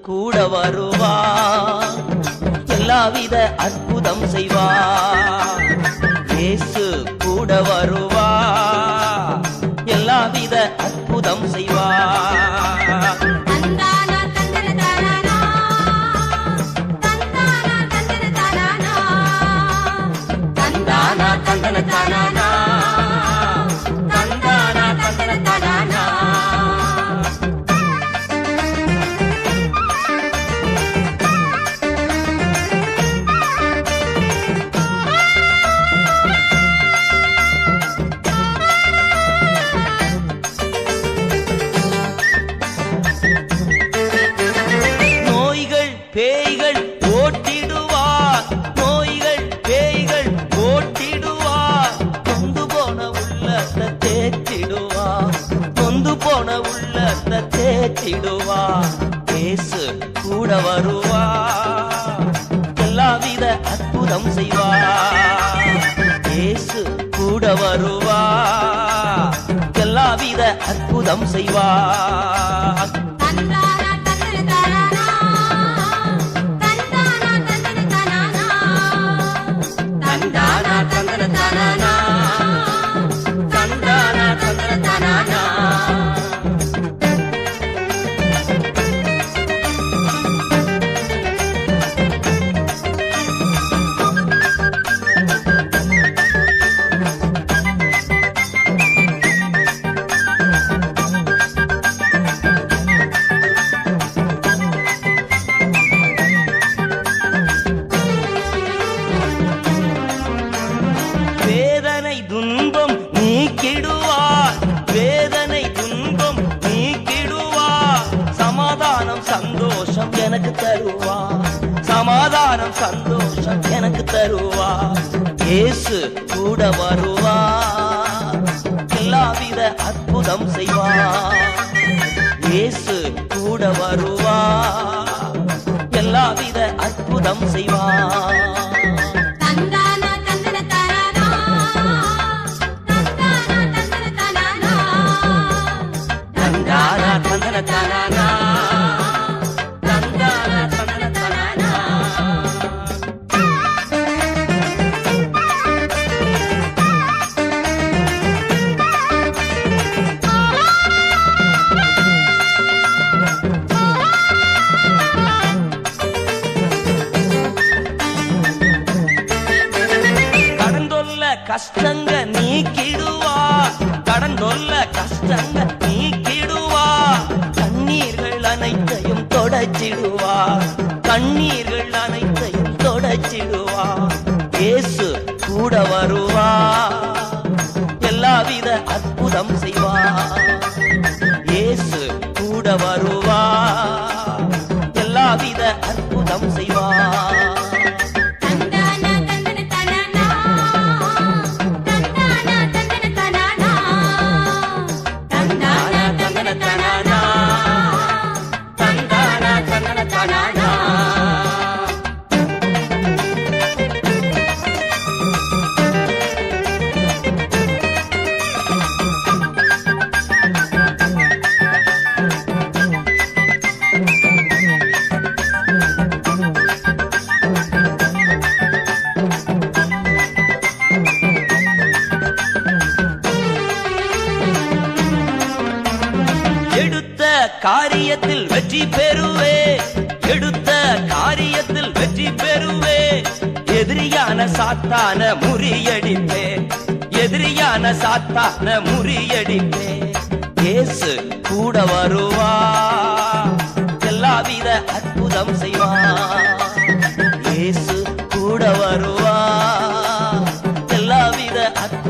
கூட வருவா, எல்லாவித அற்புதம் செய்வா. இயேசு கூட வருவா, எல்லாவித அற்புதம் செய்வா. பேய்கள் ஓட்டிடுவார், நோய்கள் பேய்கள் ஓட்டிடுவார். நொந்து போன உள்ளத்தை தேற்றிடுவார், நொந்து போன உள்ளத்தை தேற்றிடுவார். இயேசு கூட வருவார், எல்லாவித அற்புதம் செய்வார். இயேசு கூட வருவார், எல்லாவித அற்புதம் செய்வார். துன்பம் நீக்கிடுவார், வேதனை துன்பம் நீக்கிடுவார். சமாதானம் சந்தோஷம் எனக்கு தருவார், சமாதானம் சந்தோஷம் எனக்கு தருவார். இயேசு கூட வருவார், எல்லாவித அற்புதம் செய்வார். இயேசு கூட வருவார், எல்லாவித அற்புதம் செய்வார். கஷ்டங்க நீக்கிடுவார், கடந்தொல்ல கஷ்டங்க நீக்கிடுவார். கண்ணீர்கள் அனைத்தையும் தொடச்சிடுவார், கண்ணீர்கள் அனைத்தையும் தொடச்சிடுவார். இயேசு கூட வருவார், எல்லாவித அற்புதம் செய்வார். இயேசு கூட வருவார், எல்லாவித அற்புதம் செய்வார். காரியத்தில் வெற்றி பெறுவே, எடுத்த காரியத்தில் வெற்றி பெறுவே. எதிரியான சாத்தான முறியடிப்பே, எதிரியான சாத்தான முறியடிப்பே. இயேசு கூட வருவார், எல்லாவித அற்புதம் செய்வார். இயேசு கூட வருவார், எல்லாவித அற்புதம்